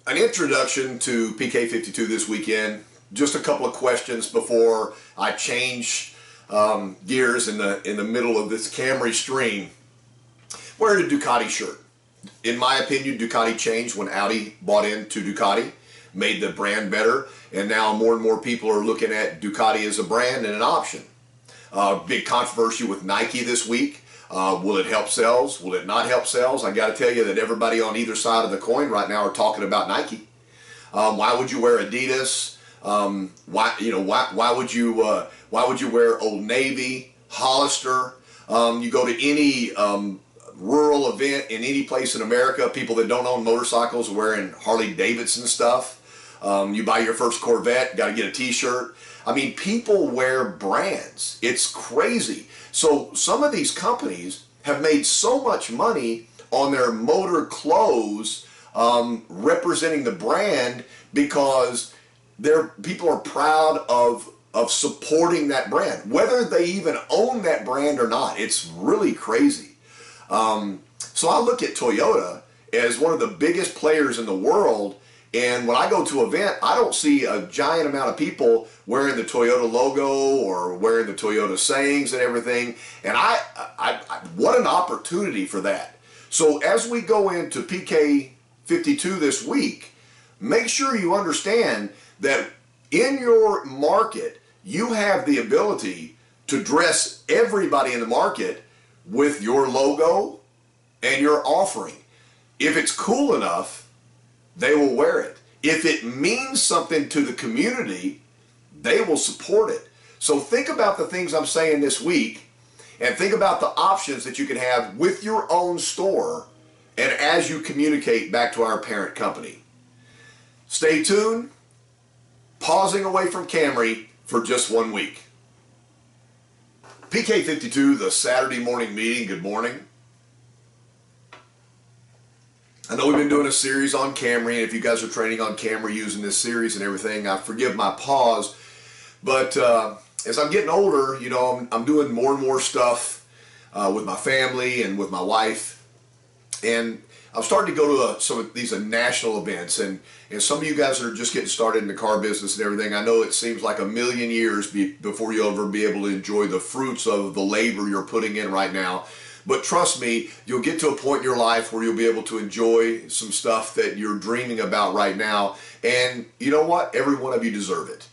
An introduction to PK52 this weekend. Just a couple of questions before I change gears in the middle of this Camry stream. Wearing a Ducati shirt. In my opinion, Ducati changed when Audi bought into Ducati, made the brand better, and now more and more people are looking at Ducati as a brand and an option. Big controversy with Nike this week. Will it help sales? Will it not help sales? I got to tell you that everybody on either side of the coin right now are talking about Nike. Why would you wear Adidas? Why would you wear Old Navy, Hollister? You go to any rural event in any place in America, people that don't own motorcycles are wearing Harley Davidson stuff. You buy your first Corvette, got to get a t-shirt. I mean, people wear brands. It's crazy. So some of these companies have made so much money on their motor clothes representing the brand because people are proud of supporting that brand, whether they even own that brand or not. It's really crazy. So I look at Toyota as one of the biggest players in the world, and when I go to an event, I don't see a giant amount of people wearing the Toyota logo or wearing the Toyota sayings and everything. And what an opportunity for that. So as we go into PK52 this week, make sure you understand that in your market, you have the ability to dress everybody in the market with your logo and your offering. If it's cool enough, they will wear it. If it means something to the community, they will support it. So think about the things I'm saying this week and think about the options that you can have with your own store and as you communicate back to our parent company. Stay tuned. Pausing away from Camry for just 1 week. PK52, the Saturday morning meeting. Good morning. I know we've been doing a series on Camry, and if you guys are training on Camry using this series and everything, I forgive my pause. But as I'm getting older, you know, I'm doing more and more stuff with my family and with my wife. And I'm starting to go to some of these national events, and some of you guys are just getting started in the car business and everything. I know it seems like a million years before you'll ever be able to enjoy the fruits of the labor you're putting in right now. But trust me, you'll get to a point in your life where you'll be able to enjoy some stuff that you're dreaming about right now. And you know what? Every one of you deserve it.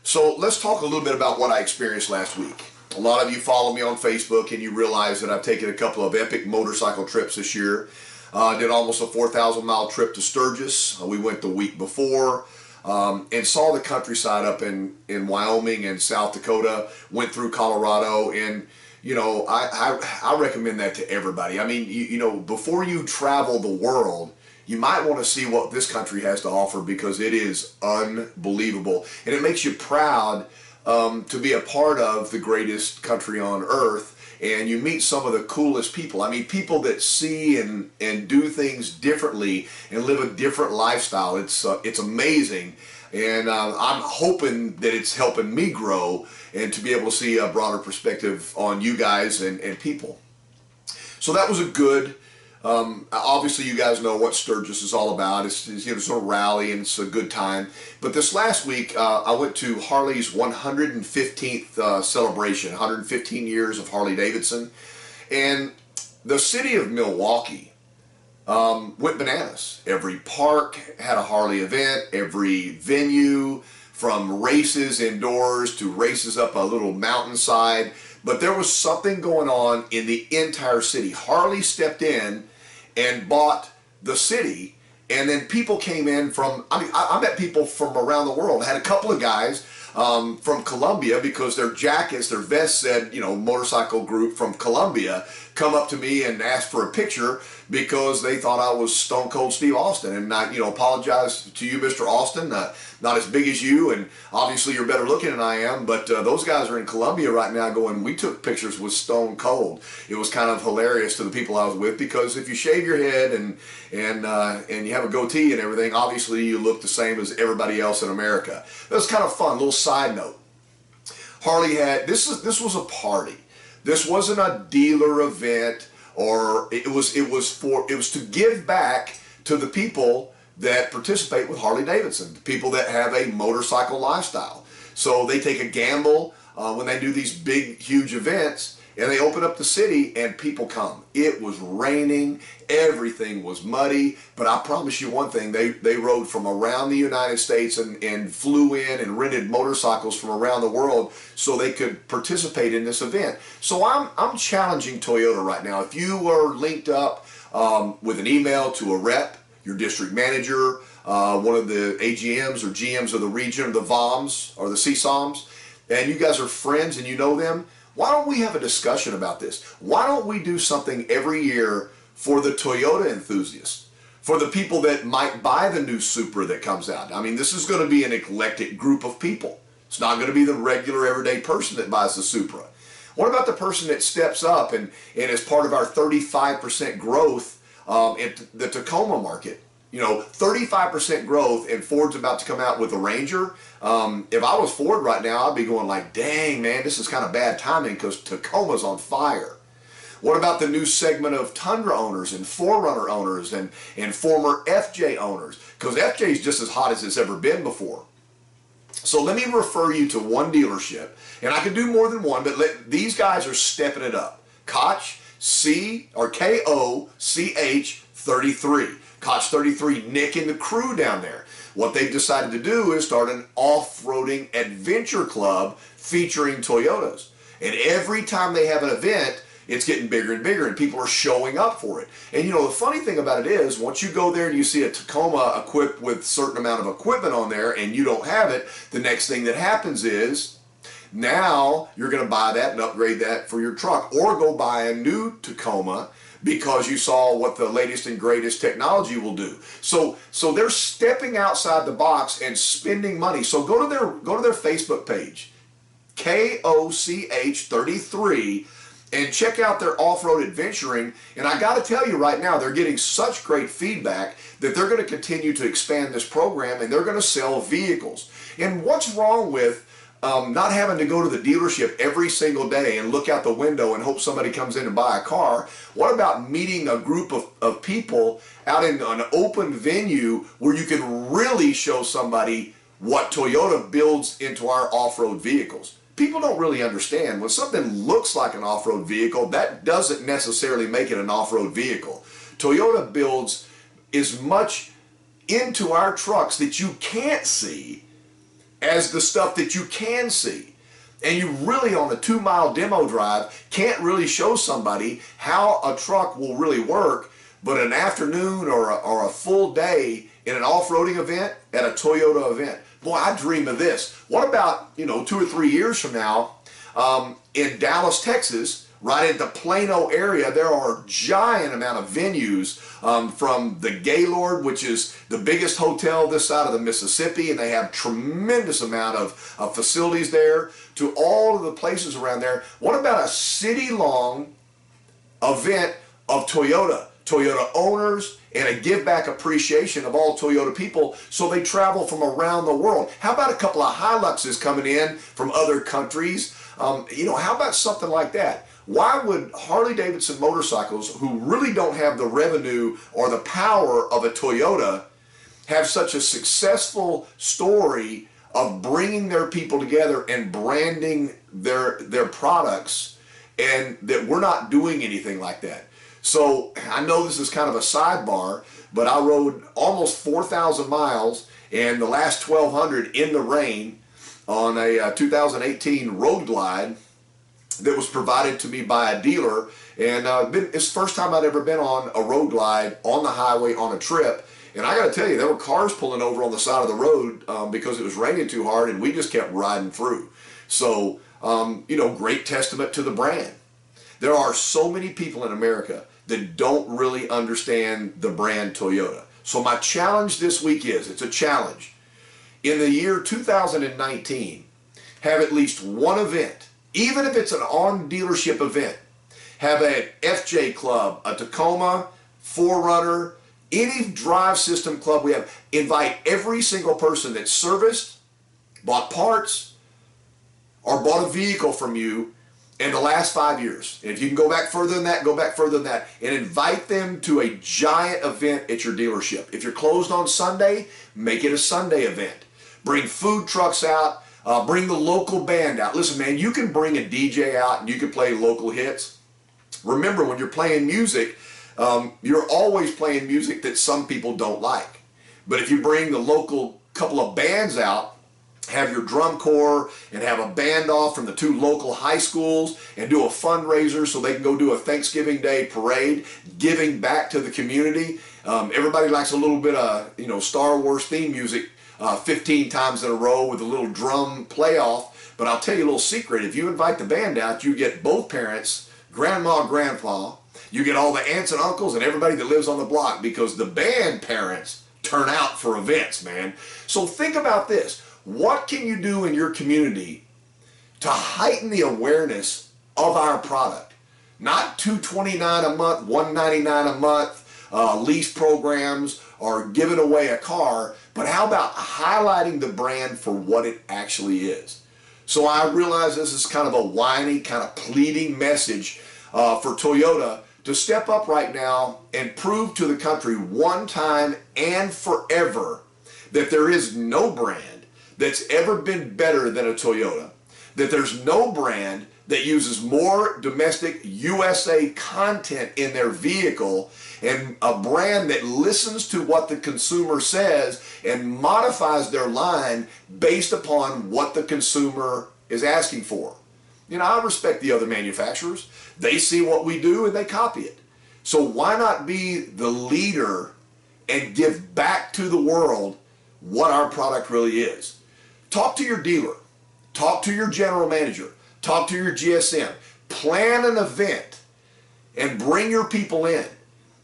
So let's talk a little bit about what I experienced last week. A lot of you follow me on Facebook and you realize that I've taken a couple of epic motorcycle trips this year. I did almost a 4,000-mile trip to Sturgis. We went the week before and saw the countryside up in Wyoming and South Dakota, went through Colorado, and you know, I recommend that to everybody. I mean, you know, before you travel the world, you might want to see what this country has to offer because it is unbelievable. And it makes you proud to be a part of the greatest country on earth. And you meet some of the coolest people. I mean, people that see and do things differently and live a different lifestyle. It's amazing. And I'm hoping that it's helping me grow and to be able to see a broader perspective on you guys and people. So that was a good, obviously you guys know what Sturgis is all about. It's you know, sort of rally and it's a good time. But this last week I went to Harley's 115th celebration, 115 years of Harley Davidson. And the city of Milwaukee went bananas. Every park had a Harley event, every venue, from races indoors to races up a little mountainside. But there was something going on in the entire city. Harley stepped in and bought the city, and then people came in from, I met people from around the world. I had a couple of guys from Colombia because their jackets, their vests said, you know, motorcycle group from Colombia, come up to me and ask for a picture because they thought I was Stone Cold Steve Austin. And I, you know, apologize to you, Mr. Austin, not as big as you, and obviously you're better looking than I am, but those guys are in Colombia right now going, we took pictures with Stone Cold. It was kind of hilarious to the people I was with because if you shave your head and you have a goatee and everything, obviously you look the same as everybody else in America. That was kind of fun. Little side note. Harley had, this was a party. This wasn't a dealer event, or it was to give back to the people that participate with Harley Davidson, people that have a motorcycle lifestyle. So they take a gamble when they do these big, huge events, and they open up the city and people come. It was raining, everything was muddy, but I promise you one thing, they rode from around the United States and flew in and rented motorcycles from around the world so they could participate in this event. So I'm challenging Toyota right now. If you are linked up with an email to a rep, your district manager, one of the AGMs or GMs of the region, or the VOMs or the CSOMs, and you guys are friends and you know them, why don't we have a discussion about this? Why don't we do something every year for the Toyota enthusiasts, for the people that might buy the new Supra that comes out? I mean, this is going to be an eclectic group of people. It's not going to be the regular everyday person that buys the Supra. What about the person that steps up and is part of our 35% growth in the Tacoma market? You know, 35% growth, and Ford's about to come out with a Ranger. If I was Ford right now, I'd be going like, dang, man, this is kind of bad timing because Tacoma's on fire. What about the new segment of Tundra owners and 4Runner owners and former FJ owners? Because FJ is just as hot as it's ever been before. So let me refer you to one dealership, and I could do more than one, but these guys are stepping it up. Koch, Koch 33. Koch 33, Nick and the crew down there. What they've decided to do is start an off-roading adventure club featuring Toyotas. And every time they have an event, it's getting bigger and bigger, and people are showing up for it. And you know, the funny thing about it is, once you go there and you see a Tacoma equipped with a certain amount of equipment on there and you don't have it, the next thing that happens is, now you're going to buy that and upgrade that for your truck, or go buy a new Tacoma because you saw what the latest and greatest technology will do. So they're stepping outside the box and spending money. So go to their Facebook page, KOCH 33, and check out their off-road adventuring. And I got to tell you right now, they're getting such great feedback that they're going to continue to expand this program, and they're going to sell vehicles. And what's wrong with not having to go to the dealership every single day and look out the window and hope somebody comes in and buy a car? What about meeting a group of people out in an open venue where you can really show somebody what Toyota builds into our off-road vehicles? People don't really understand, when something looks like an off-road vehicle, that doesn't necessarily make it an off-road vehicle. Toyota builds as much into our trucks that you can't see as the stuff that you can see. And you really, on a 2-mile demo drive, can't really show somebody how a truck will really work, but an afternoon or a full day in an off-roading event at a Toyota event. Boy, I dream of this. What about, 2 or 3 years from now, in Dallas, Texas, right at the Plano area, there are a giant amount of venues, from the Gaylord, which is the biggest hotel this side of the Mississippi, and they have tremendous amount of facilities there, to all of the places around there. What about a city-long event of Toyota owners, and a give back appreciation of all Toyota people, so they travel from around the world? How about a couple of Hiluxes coming in from other countries? How about something like that? Why would Harley Davidson motorcycles, who really don't have the revenue or the power of a Toyota, have such a successful story of bringing their people together and branding their products, and that we're not doing anything like that? So I know this is kind of a sidebar, but I rode almost 4,000 miles and the last 1,200 in the rain on a 2018 Road Glide that was provided to me by a dealer. And it's the first time I'd ever been on a Road Glide on the highway on a trip. And I got to tell you, there were cars pulling over on the side of the road because it was raining too hard, and we just kept riding through. So, great testament to the brand. There are so many people in America that don't really understand the brand Toyota. So my challenge this week is, it's a challenge. In the year 2019, have at least one event, even if it's an on-dealership event. Have an FJ club, a Tacoma, 4Runner, any drive system club we have. Invite every single person that serviced, bought parts, or bought a vehicle from you, in the last 5 years. And if you can go back further than that, go back further than that, and invite them to a giant event at your dealership. If you're closed on Sunday, make it a Sunday event. Bring food trucks out, bring the local band out. Listen, man, you can bring a DJ out and you can play local hits. Remember, when you're playing music, you're always playing music that some people don't like. But if you bring the local couple of bands out, have your drum corps and have a band off from the 2 local high schools and do a fundraiser so they can go do a Thanksgiving Day parade, giving back to the community. Everybody likes a little bit of, Star Wars theme music 15 times in a row with a little drum playoff. But I'll tell you a little secret. If you invite the band out, you get both parents, grandma, grandpa, you get all the aunts and uncles and everybody that lives on the block, because the band parents turn out for events, man. So think about this. What can you do in your community to heighten the awareness of our product? Not $229 a month, $199 a month, lease programs, or giving away a car, but how about highlighting the brand for what it actually is? So I realize this is kind of a whiny, kind of pleading message for Toyota to step up right now and prove to the country one time and forever that there is no brand that's ever been better than a Toyota, that there's no brand that uses more domestic USA content in their vehicle, and a brand that listens to what the consumer says and modifies their line based upon what the consumer is asking for. I respect the other manufacturers. They see what we do and they copy it. So why not be the leader and give back to the world what our product really is? Talk to your dealer, talk to your general manager, talk to your GSM, plan an event and bring your people in.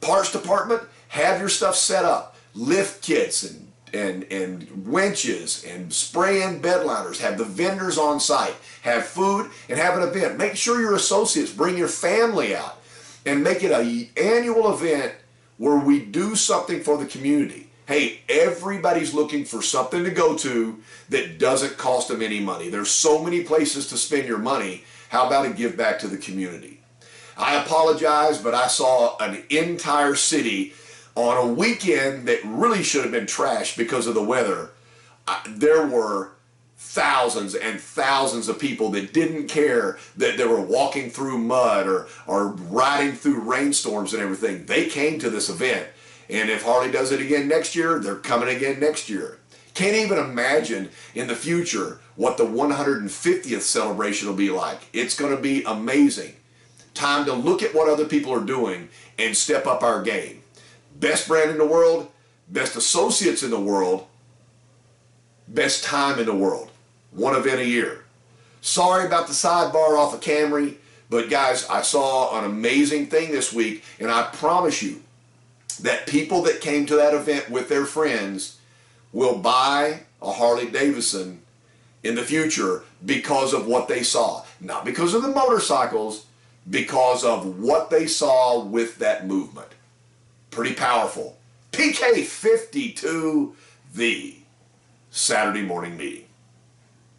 Parts department, have your stuff set up, lift kits and winches and spray-in bed liners, have the vendors on site, have food and have an event. Make sure your associates bring your family out and make it an annual event where we do something for the community. Hey, everybody's looking for something to go to that doesn't cost them any money. There's so many places to spend your money. How about a give back to the community? I apologize, but I saw an entire city on a weekend that really should have been trashed because of the weather. There were thousands and thousands of people that didn't care that they were walking through mud or riding through rainstorms and everything. They came to this event. And if Harley does it again next year, they're coming again next year. Can't even imagine in the future what the 150th celebration will be like. It's going to be amazing. Time to look at what other people are doing and step up our game. Best brand in the world, best associates in the world, best time in the world. One event a year. Sorry about the sidebar off of Camry, but guys, I saw an amazing thing this week, and I promise you, that people that came to that event with their friends will buy a Harley Davidson in the future because of what they saw. Not because of the motorcycles, because of what they saw with that movement. Pretty powerful. PK52, the Saturday morning meeting.